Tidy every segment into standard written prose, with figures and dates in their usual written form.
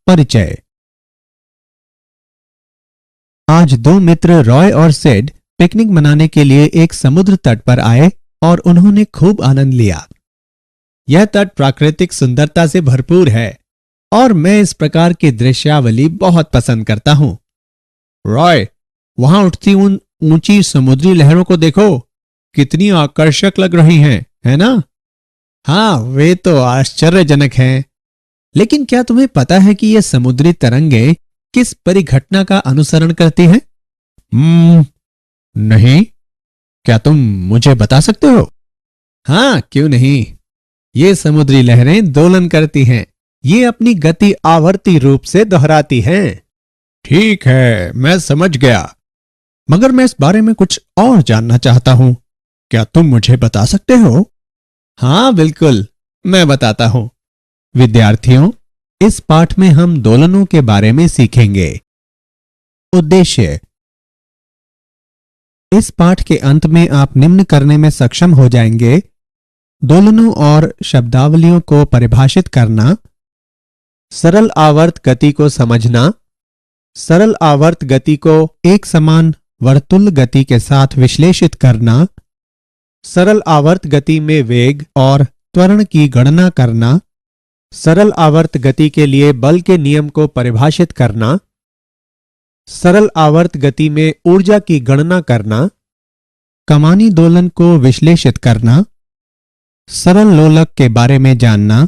परिचय। आज दो मित्र रॉय और सेड पिकनिक मनाने के लिए एक समुद्र तट पर आए और उन्होंने खूब आनंद लिया। यह तट प्राकृतिक सुंदरता से भरपूर है और मैं इस प्रकार की दृश्यावली बहुत पसंद करता हूं। रॉय, वहां उठती उन ऊंची समुद्री लहरों को देखो, कितनी आकर्षक लग रही हैं, है ना? हाँ, वे तो आश्चर्यजनक हैं। लेकिन क्या तुम्हें पता है कि ये समुद्री तरंगे किस परिघटना का अनुसरण करती हैं? नहीं। क्या तुम मुझे बता सकते हो? हाँ, क्यों नहीं। ये समुद्री लहरें दोलन करती हैं। ये अपनी गति आवर्ती रूप से दोहराती हैं। ठीक है, मैं समझ गया। मगर मैं इस बारे में कुछ और जानना चाहता हूं। क्या तुम मुझे बता सकते हो? हाँ, बिल्कुल, मैं बताता हूं। विद्यार्थियों, इस पाठ में हम दोलनों के बारे में सीखेंगे। उद्देश्य। इस पाठ के अंत में आप निम्न करने में सक्षम हो जाएंगे: दोलनों और शब्दावलियों को परिभाषित करना, सरल आवर्त गति को समझना, सरल आवर्त गति को एक समान वर्तुल गति के साथ विश्लेषित करना, सरल आवर्त गति में वेग और त्वरण की गणना करना, सरल आवर्त गति के लिए बल के नियम को परिभाषित करना, सरल आवर्त गति में ऊर्जा की गणना करना, कमानी दोलन को विश्लेषित करना, सरल लोलक के बारे में जानना,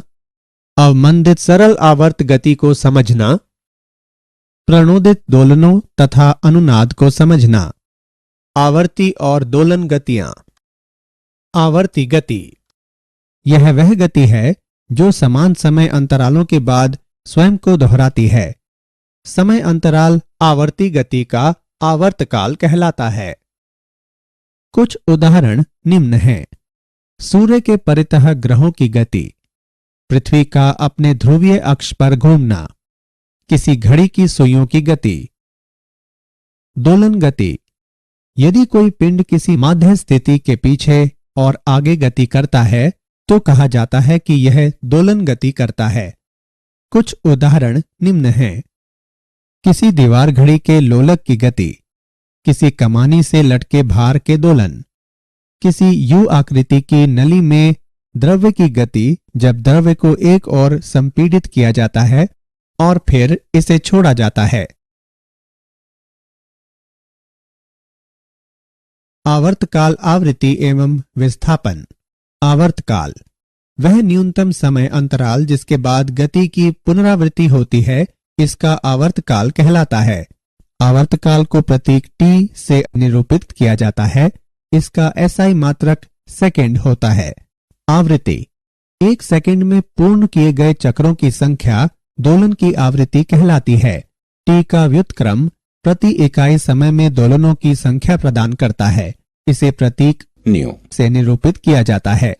अवमंदित सरल आवर्त गति को समझना, प्रणोदित दोलनों तथा अनुनाद को समझना। आवर्ती और दोलन गतियां। आवर्ती गति यह वह गति है जो समान समय अंतरालों के बाद स्वयं को दोहराती है। समय अंतराल आवर्ती गति का आवर्तकाल कहलाता है। कुछ उदाहरण निम्न हैं: सूर्य के परितः ग्रहों की गति, पृथ्वी का अपने ध्रुवीय अक्ष पर घूमना, किसी घड़ी की सुइयों की गति। दोलन गति यदि कोई पिंड किसी माध्य स्थिति के पीछे और आगे गति करता है तो कहा जाता है कि यह दोलन गति करता है। कुछ उदाहरण निम्न हैं: किसी दीवार घड़ी के लोलक की गति, किसी कमानी से लटके भार के दोलन, किसी यू आकृति की नली में द्रव्य की गति जब द्रव्य को एक ओर संपीड़ित किया जाता है और फिर इसे छोड़ा जाता है। आवर्तकाल आवृत्ति एवं विस्थापन। आवर्तकाल वह न्यूनतम समय अंतराल जिसके बाद गति की पुनरावृत्ति होती है, इसका आवर्तकाल कहलाता है। आवर्तकाल को प्रतीक टी से निरूपित किया जाता है। इसका एसआई मात्रक सेकंड होता है। आवृत्ति एक सेकंड में पूर्ण किए गए चक्रों की संख्या दोलन की आवृत्ति कहलाती है। टी का व्युत्क्रम प्रति इकाई समय में दोलनों की संख्या प्रदान करता है। इसे प्रतीक न्यू से निरूपित किया जाता है।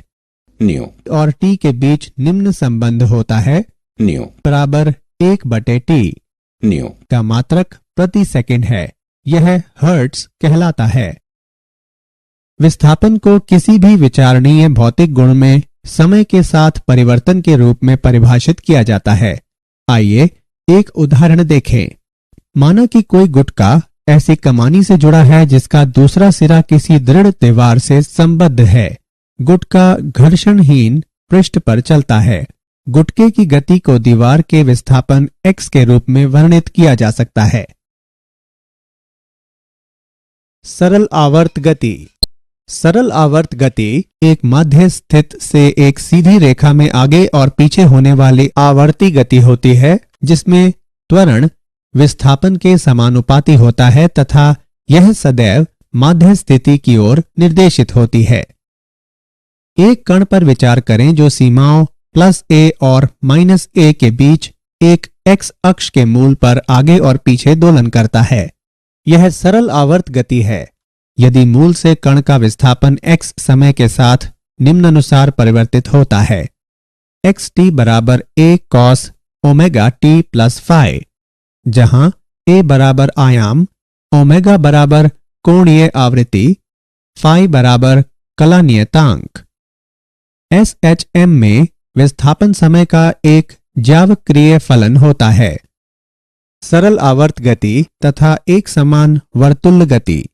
न्यू और टी के बीच निम्न संबंध होता है: न्यू बराबर 1/t। न्यू का मात्रक प्रति सेकंड है। यह हर्ट्ज कहलाता है। विस्थापन को किसी भी विचारणीय भौतिक गुण में समय के साथ परिवर्तन के रूप में परिभाषित किया जाता है। आइए एक उदाहरण देखें। माना कि कोई गुटका ऐसी कमानी से जुड़ा है जिसका दूसरा सिरा किसी दृढ़ दीवार से संबद्ध है। गुटका घर्षणहीन पृष्ठ पर चलता है। गुटके की गति को दीवार के विस्थापन x के रूप में वर्णित किया जा सकता है। सरल आवर्त गति। सरल आवर्त गति एक मध्य स्थित से एक सीधी रेखा में आगे और पीछे होने वाली आवर्ती गति होती है, जिसमें त्वरण विस्थापन के समानुपाती होता है तथा यह सदैव माध्य स्थिति की ओर निर्देशित होती है। एक कण पर विचार करें जो सीमाओं +a और -a के बीच एक x अक्ष के मूल पर आगे और पीछे दोलन करता है। यह सरल आवर्त गति है। यदि मूल से कण का विस्थापन x समय के साथ निम्नानुसार परिवर्तित होता है: xt बराबर a cos omega t plus phi, जहां a बराबर आयाम, ओमेगा बराबर कोणीय आवृत्ति, phi बराबर कला नियतांक। SHM में विस्थापन समय का एक ज्यावक्रिय फलन होता है। सरल आवर्त गति तथा एक समान वर्तुल्य गति।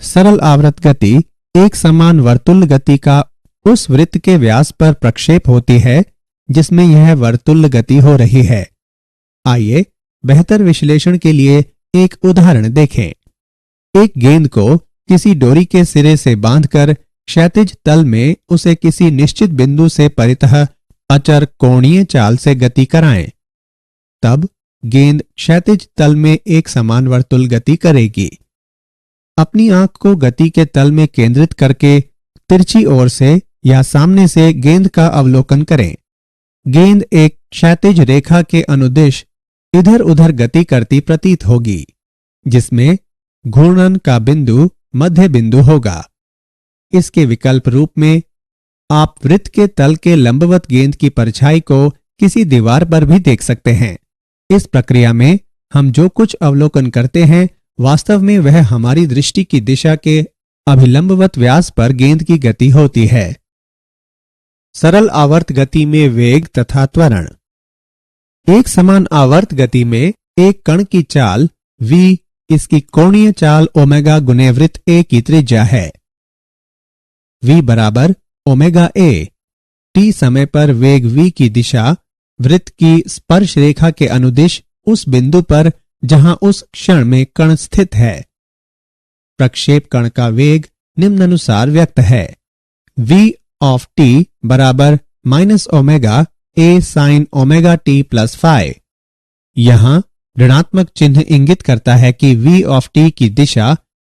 सरल आवर्त गति एक समान वर्तुल्य गति का उस वृत्त के व्यास पर प्रक्षेप होती है जिसमें यह वर्तुल्य गति हो रही है। आइए बेहतर विश्लेषण के लिए एक उदाहरण देखें। एक गेंद को किसी डोरी के सिरे से बांधकर क्षैतिज तल में उसे किसी निश्चित बिंदु से परितः अचर कोणीय चाल से गति कराएं। तब गेंद क्षैतिज तल में एक समान वर्तुल गति करेगी। अपनी आंख को गति के तल में केंद्रित करके तिरछी ओर से या सामने से गेंद का अवलोकन करें। गेंद एक क्षैतिज रेखा के अनुदिश इधर उधर गति करती प्रतीत होगी, जिसमें घूर्णन का बिंदु मध्य बिंदु होगा। इसके विकल्प रूप में आप वृत्त के तल के लंबवत गेंद की परछाई को किसी दीवार पर भी देख सकते हैं। इस प्रक्रिया में हम जो कुछ अवलोकन करते हैं वास्तव में वह हमारी दृष्टि की दिशा के अभिलंबवत व्यास पर गेंद की गति होती है। सरल आवर्त गति में वेग तथा त्वरण। एक समान आवर्त गति में एक कण की चाल v इसकी कोणीय चाल ओमेगा गुने वृत्त a की त्रिज्या है। v बराबर ओमेगा a। t समय पर वेग v की दिशा वृत्त की स्पर्श रेखा के अनुदिश उस बिंदु पर जहां उस क्षण में कण स्थित है। प्रक्षेप कण का वेग निम्नानुसार व्यक्त है। v ऑफ t बराबर minus omega a sine omega t plus phi. यहां ऋणात्मक चिन्ह इंगित करता है कि v ऑफ t की दिशा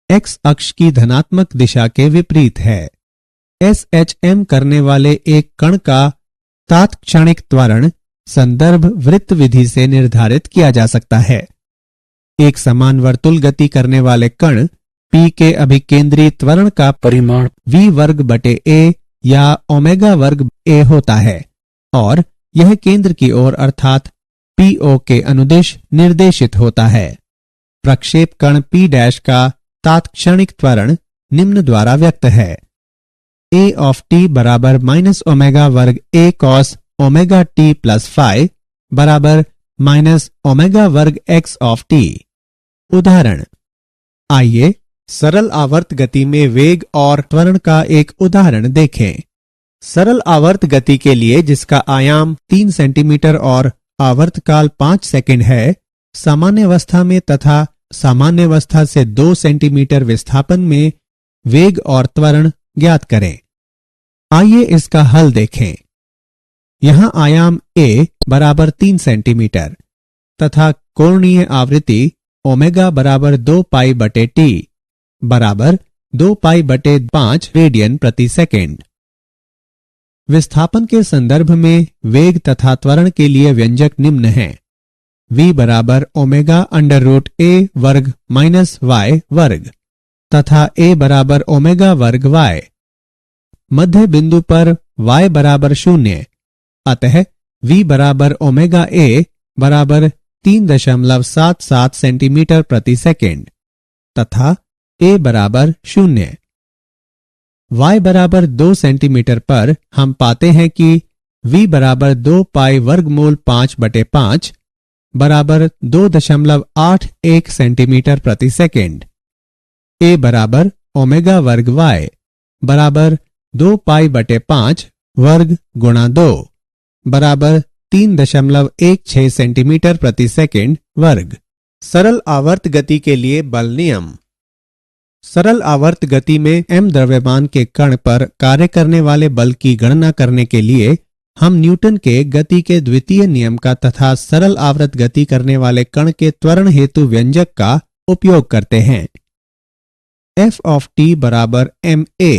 x अक्ष की धनात्मक दिशा के विपरीत है। SHM करने वाले एक कण का तात्क्षणिक त्वरण संदर्भ वृत्त विधि से निर्धारित किया जा सकता है। एक समान वर्तुल गति करने वाले कण P के अभिकेंद्री त्वरण का परिमाण v वर्ग बटे a या ओमेगा वर्ग a होता है और यह केंद्र की ओर अर्थात PO के अनुदिश निर्देशित होता है। प्रक्षेप कण P डैश का तात्क्षणिक त्वरण निम्न द्वारा व्यक्त है। a ऑफ t बराबर माइनस ओमेगा वर्ग a cos omega t plus phi बराबर माइनस ओमेगा वर्ग x ऑफ t। उदाहरण। आइए सरल आवर्त गति में वेग और त्वरण का एक उदाहरण देखें। सरल आवर्त गति के लिए जिसका आयाम 3 सेंटीमीटर और आवर्तकाल 5 सेकंड है, सामान्य अवस्था में तथा सामान्य अवस्था से 2 सेंटीमीटर विस्थापन में वेग और त्वरण ज्ञात करें। आइए इसका हल देखें। यहां आयाम a बराबर 3 सेंटीमीटर तथा कोणीय आवृत्ति ओमेगा बराबर 2 पाई बटे t बराबर 2 पाई बटे 5 रेडियन प्रति सेकेंड। विस्थापन के संदर्भ में वेग तथा त्वरण के लिए व्यंजक निम्न है। v बराबर ओमेगा अंडर रूट a वर्ग माइनस y वर्ग तथा a बराबर ओमेगा वर्ग y। मध्य बिंदु पर y बराबर 0, अतः v बराबर ओमेगा a बराबर 3.77 सेंटीमीटर प्रति सेकेंड तथा a बराबर 0। y बराबर 2 सेंटीमीटर पर हम पाते हैं कि v बराबर 2 पाई वर्गमूल 5 बटे 5 बराबर 2.81 सेंटीमीटर प्रति सेकेंड। a बराबर ओमेगा वर्ग y बराबर 2 पाई बटे 5 वर्ग गुणा 2 बराबर 3.16 सेंटीमीटर प्रति सेकेंड वर्ग। सरल आवर्त गति के लिए बल नियम। सरल आवर्त गति में m द्रव्यमान के कण पर कार्य करने वाले बल की गणना करने के लिए हम न्यूटन के गति के द्वितीय नियम का तथा सरल आवर्त गति करने वाले कण के त्वरण हेतु व्यंजक का उपयोग करते हैं। f ऑफ t बराबर ma।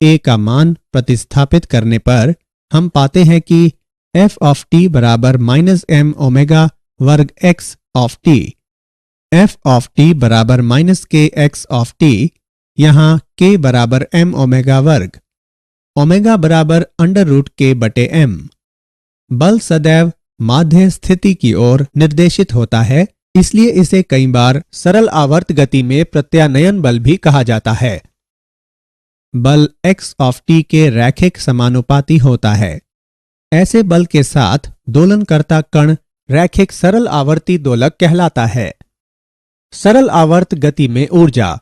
a का मान प्रतिस्थापित करने पर हम पाते हैं कि f ऑफ t बराबर माइनस m ओमेगा वर्ग x of t। f of t बराबर माइनस के x ऑफ t, यहाँ k बराबर m ओमेगा वर्ग, ओमेगा बराबर अंडर रूट k बटे m। बल सदैव माध्य स्थिति की ओर निर्देशित होता है, इसलिए इसे कई बार सरल आवर्त गति में प्रत्यानयन बल भी कहा जाता है। बल x ऑफ t के रैखिक समानुपाती होता है। ऐसे बल के साथ दोलनकर्ता कण रैखिक सरल आवर्ती दोलक कहलाता है। सरल आवर्त गति में ऊर्जा।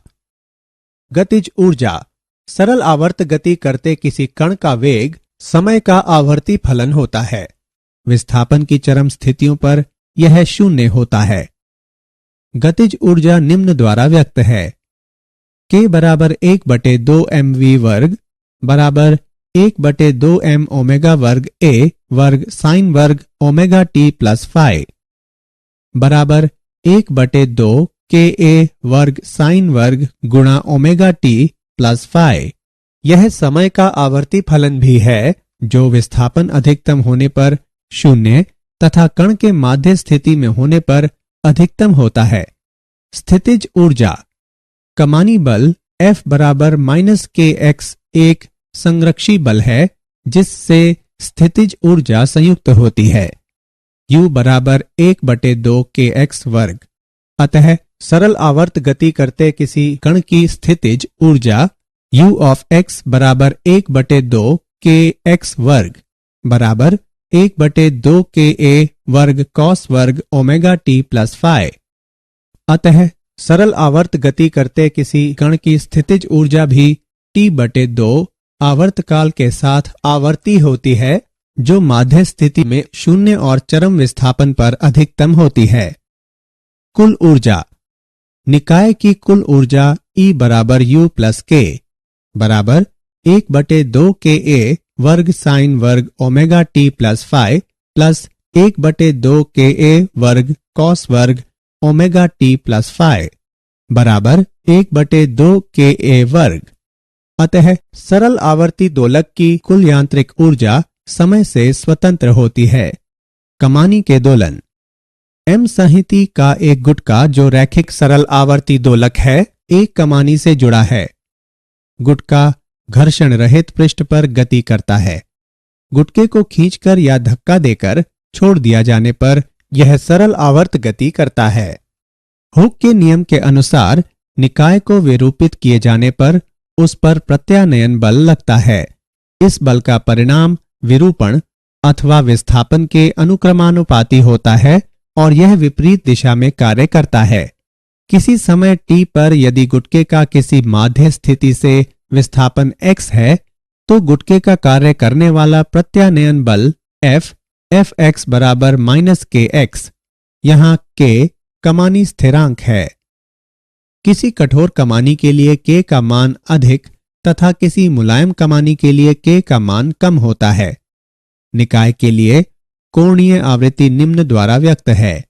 गतिज ऊर्जा। सरल आवर्त गति करते किसी कण का वेग समय का आवर्ती फलन होता है। विस्थापन की चरम स्थितियों पर यह शून्य होता है। गतिज ऊर्जा निम्न द्वारा व्यक्त है। K बराबर 1/2 mv वर्ग बराबर 1/2 m ओमेगा वर्ग a वर्ग साइन वर्ग ओमेगा t प्लस फाई बराबर 1/2 Ka वर्ग साइन वर्ग गुणा ओमेगा t प्लस फाई। यह समय का आवर्ती फलन भी है जो विस्थापन अधिकतम होने पर शून्य तथा कण के माध्य स्थिति में होने पर अधिकतम होता है। स्थितिज ऊर्जा। कमानी बल F बराबर -kx एक संरक्षी बल है जिससे स्थितिज ऊर्जा संयुक्त होती है। U बराबर 1/2 kx वर्ग। अतः सरल आवर्त गति करते किसी कण की स्थितिज ऊर्जा U ऑफ x बराबर 1/2 kx वर्ग बराबर 1/2 Ka वर्ग कॉस वर्ग ओमेगा t प्लस फाई। अतः सरल आवर्त गति करते किसी कण की स्थितिज ऊर्जा भी T/2 आवर्तकाल के साथ आवर्ती होती है जो माध्य स्थिति में शून्य और चरम विस्थापन पर अधिकतम होती है। कुल ऊर्जा। निकाय की कुल ऊर्जा E बराबर U प्लस K बराबर 1/2 Ka वर्ग साइन वर्ग omega t plus phi plus 1/2 Ka वर्ग कॉस वर्ग ओमेगा t प्लस फाई बराबर 1/2 Ka वर्ग। अतः सरल आवर्ती दोलक की कुल यांत्रिक ऊर्जा समय से स्वतंत्र होती है। कमानी के दोलन। M संहिति का एक गुटका जो रैखिक सरल आवर्ती दोलक है एक कमानी से जुड़ा है। गुटका घर्षण रहित पृष्ठ पर गति करता है। गुटके को खींचकर या धक्का देकर छोड़ दिया जाने पर यह सरल आवर्त गति करता है। हुक के नियम के अनुसार निकाय को विरूपित किए जाने पर उस पर प्रत्यानयन बल लगता है। इस बल का परिणाम विरूपण अथवा विस्थापन के अनुक्रमानुपाती होता है और यह विपरीत दिशा में कार्य करता है। किसी समय t पर यदि गुटके का किसी माध्य स्थिति से विस्थापन x है तो गुटके का कार्य करने वाला प्रत्यानयन बल Fx बराबर -kx। यहाँ k कमानी स्थिरांक है। किसी कठोर कमानी के लिए k का मान अधिक तथा किसी मुलायम कमानी के लिए k का मान कम होता है। निकाय के लिए कोणीय आवृत्ति निम्न द्वारा व्यक्त है।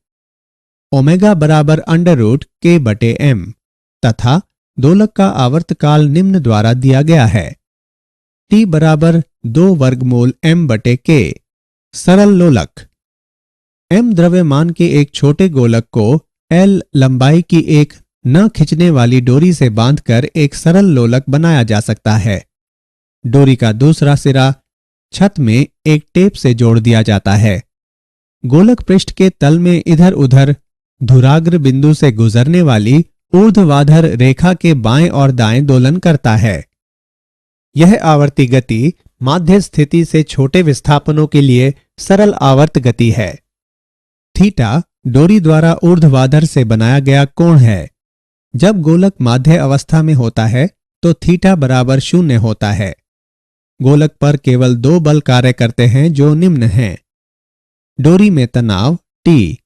ओमेगा बराबर √k/m तथा दोलक का आवर्तकाल निम्न द्वारा दिया गया है। T बराबर 2 वर्गमूल m/k। सरल लोलक। m द्रव्यमान के एक छोटे गोलक को L लंबाई की एक न खिंचने वाली डोरी से बांधकर एक सरल लोलक बनाया जा सकता है। डोरी का दूसरा सिरा छत में एक टेप से जोड़ दिया जाता है। गोलक पृष्ठ के तल में इधर उधर धुराग्र बिंदु से गुजरने वाली ऊर्ध्वाधर रेखा के बाएं और दाएं दोलन करता है। यह आवर्ती गति माध्य स्थिति से छोटे विस्थापनों के लिए सरल आवर्त गति है। थीटा डोरी द्वारा ऊर्ध्वाधर से बनाया गया कोण है। जब गोलक माध्य अवस्था में होता है तो थीटा बराबर 0 होता है। गोलक पर केवल 2 बल कार्य करते हैं जो निम्न हैं। डोरी में तनाव T,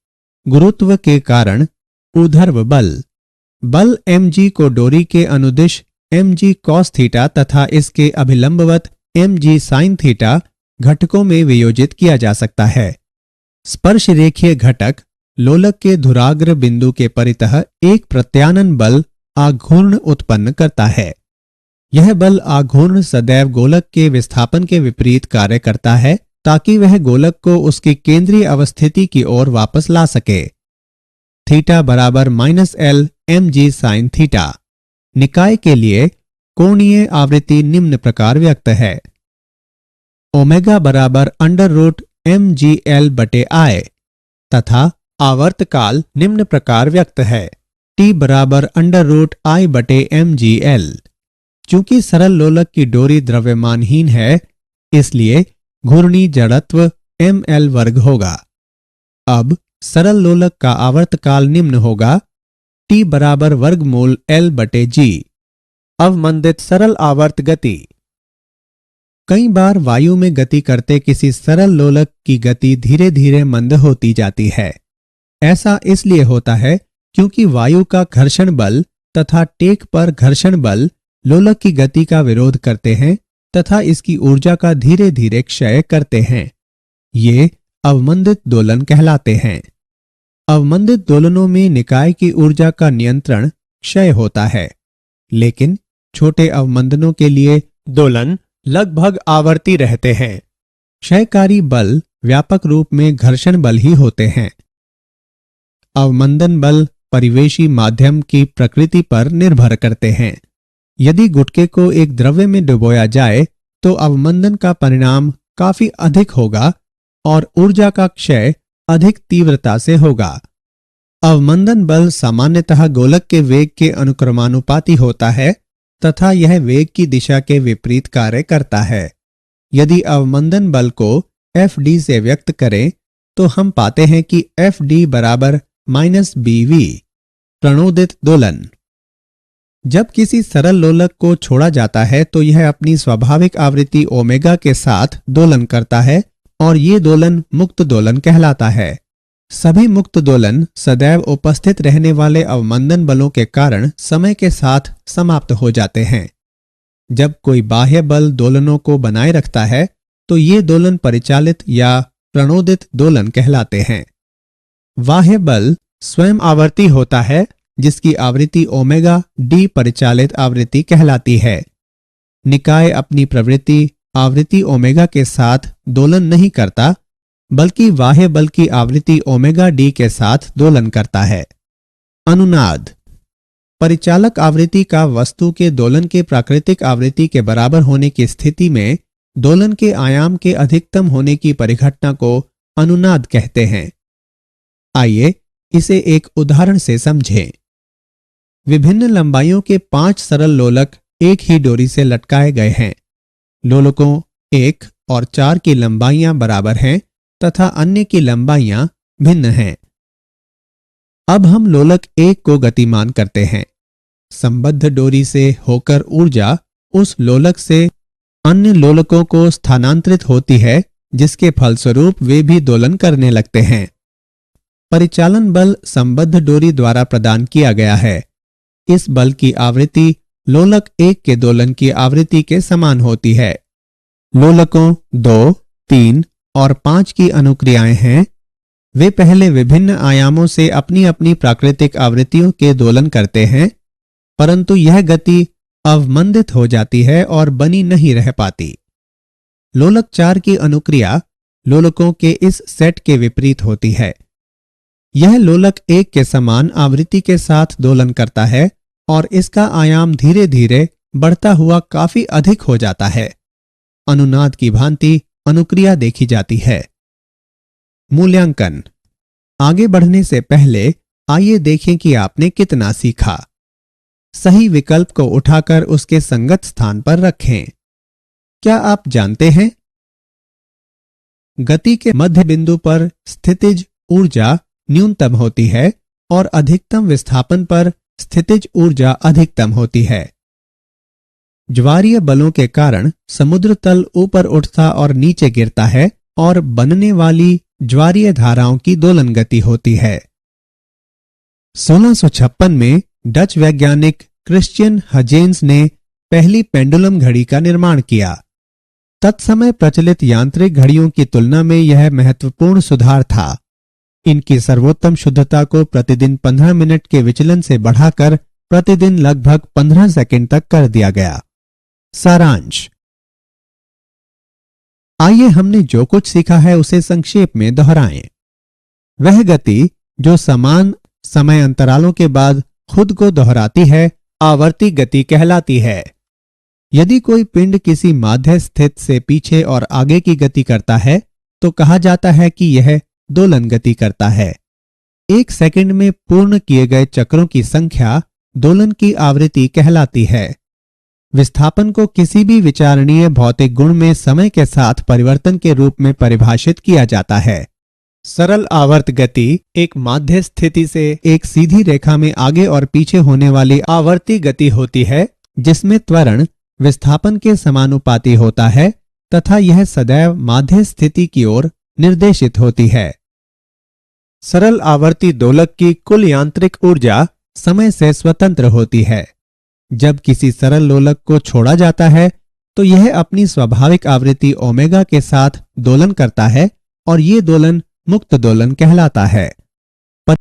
गुरुत्व के कारण ऊर्ध्व बल mg को डोरी के अनुदिश mg cos थीटा तथा इसके अभिलंबवत mg sin थीटा घटकों में वियोजित किया जा सकता है। स्पर्श रेखीय घटक लोलक के धुराग्र बिंदु के परितः एक प्रत्यानन बल आघूर्ण उत्पन्न करता है। यह बल आघूर्ण सदैव गोलक के विस्थापन के विपरीत कार्य करता है ताकि वह गोलक को उसकी केंद्रीय अवस्थिति की ओर वापस ला सके। थीटा बराबर -L mg sin थीटा। निकाय के लिए कोणीय आवृत्ति निम्न प्रकार व्यक्त है। ओमेगा बराबर √mgl/I तथा आवर्तकाल निम्न प्रकार व्यक्त है। T बराबर √I/mgl। चूंकि सरल लोलक की डोरी द्रव्यमानहीन है इसलिए घूर्णी जड़त्व ml वर्ग होगा। अब सरल लोलक का आवर्तकाल निम्न होगा, t बराबर वर्गमूल L बटे G। अवमंदित सरल आवर्त गति। कई बार वायु में गति करते किसी सरल लोलक की गति धीरे धीरे मंद होती जाती है। ऐसा इसलिए होता है क्योंकि वायु का घर्षण बल तथा टेक पर घर्षण बल लोलक की गति का विरोध करते हैं तथा इसकी ऊर्जा का धीरे धीरे क्षय करते हैं। ये अवमंदित दोलन कहलाते हैं। अवमंदित दोलनों में निकाय की ऊर्जा का नियंत्रण क्षय होता है, लेकिन छोटे अवमंदनों के लिए दोलन लगभग आवर्ती रहते हैं। क्षयकारी बल व्यापक रूप में घर्षण बल ही होते हैं। अवमंदन बल परिवेशी माध्यम की प्रकृति पर निर्भर करते हैं। यदि गुटके को एक द्रव्य में डुबोया जाए तो अवमंदन का परिणाम काफी अधिक होगा और ऊर्जा का क्षय अधिक तीव्रता से होगा। अवमंदन बल सामान्यतः गोलक के वेग के अनुक्रमानुपाती होता है तथा यह वेग की दिशा के विपरीत कार्य करता है। यदि अवमंदन बल को Fd से व्यक्त करें तो हम पाते हैं कि Fd बराबर -bv। प्रणोदित दोलन। जब किसी सरल लोलक को छोड़ा जाता है तो यह अपनी स्वाभाविक आवृत्ति ओमेगा के साथ दोलन करता है और ये दोलन मुक्त दोलन कहलाता है। सभी मुक्त दोलन सदैव उपस्थित रहने वाले अवमंदन बलों के कारण समय के साथ समाप्त हो जाते हैं। जब कोई बाह्य बल दोलनों को बनाए रखता है तो ये दोलन परिचालित या प्रणोदित दोलन कहलाते हैं। बाह्य बल स्वयं आवर्ती होता है जिसकी आवृत्ति ओमेगा डी परिचालित आवृत्ति कहलाती है। निकाय अपनी प्रवृत्ति आवृत्ति ओमेगा के साथ दोलन नहीं करता बल्कि बाह्य बल की आवृत्ति ओमेगा डी के साथ दोलन करता है। अनुनाद। परिचालक आवृत्ति का वस्तु के दोलन के प्राकृतिक आवृत्ति के बराबर होने की स्थिति में दोलन के आयाम के अधिकतम होने की परिघटना को अनुनाद कहते हैं। आइए इसे एक उदाहरण से समझें। विभिन्न लंबाइयों के 5 सरल लोलक एक ही डोरी से लटकाए गए हैं। लोलकों 1 और 4 की लंबाइयां बराबर हैं तथा अन्य की लंबाइयां भिन्न हैं। अब हम लोलक 1 को गतिमान करते हैं। संबद्ध डोरी से होकर ऊर्जा उस लोलक से अन्य लोलकों को स्थानांतरित होती है जिसके फलस्वरूप वे भी दोलन करने लगते हैं। परिचालन बल संबद्ध डोरी द्वारा प्रदान किया गया है। इस बल की आवृत्ति लोलक 1 के दोलन की आवृत्ति के समान होती है। लोलकों 2, 3 और 5 की अनुक्रियाएं हैं। वे पहले विभिन्न आयामों से अपनी अपनी प्राकृतिक आवृत्तियों के दोलन करते हैं, परंतु यह गति अवमंदित हो जाती है और बनी नहीं रह पाती। लोलक 4 की अनुक्रिया लोलकों के इस सेट के विपरीत होती है। यह लोलक 1 के समान आवृत्ति के साथ दोलन करता है और इसका आयाम धीरे धीरे बढ़ता हुआ काफी अधिक हो जाता है। अनुनाद की भांति अनुक्रिया देखी जाती है। मूल्यांकन। आगे बढ़ने से पहले आइए देखें कि आपने कितना सीखा। सही विकल्प को उठाकर उसके संगत स्थान पर रखें। क्या आप जानते हैं गति के मध्य बिंदु पर स्थितिज ऊर्जा न्यूनतम होती है और अधिकतम विस्थापन पर स्थितिज ऊर्जा अधिकतम होती है। ज्वारीय बलों के कारण समुद्र तल ऊपर उठता और नीचे गिरता है और बनने वाली ज्वारीय धाराओं की दोलन गति होती है। 1656 में डच वैज्ञानिक क्रिश्चियन हजेंस ने पहली पेंडुलम घड़ी का निर्माण किया। तत्समय प्रचलित यांत्रिक घड़ियों की तुलना में यह महत्वपूर्ण सुधार था। इनकी सर्वोत्तम शुद्धता को प्रतिदिन 15 मिनट के विचलन से बढ़ाकर प्रतिदिन लगभग 15 सेकंड तक कर दिया गया। सारांश। आइए हमने जो कुछ सीखा है उसे संक्षेप में दोहराएं। वह गति जो समान समय अंतरालों के बाद खुद को दोहराती है आवर्ती गति कहलाती है। यदि कोई पिंड किसी माध्य स्थित से पीछे और आगे की गति करता है तो कहा जाता है कि यह दोलन गति करता है। 1 सेकंड में पूर्ण किए गए चक्रों की संख्या दोलन की आवृत्ति कहलाती है। विस्थापन को किसी भी विचारणीय भौतिक गुण में समय के साथ परिवर्तन के रूप में परिभाषित किया जाता है। सरल आवर्त गति एक माध्य स्थिति से एक सीधी रेखा में आगे और पीछे होने वाली आवर्ती गति होती है, जिसमें त्वरण विस्थापन के समानुपाती होता है तथा यह सदैव माध्य स्थिति की ओर निर्देशित होती है। सरल आवर्ती दोलक की कुल यांत्रिक ऊर्जा समय से स्वतंत्र होती है। जब किसी सरल लोलक को छोड़ा जाता है तो यह अपनी स्वाभाविक आवृत्ति ओमेगा के साथ दोलन करता है और ये दोलन मुक्त दोलन कहलाता है।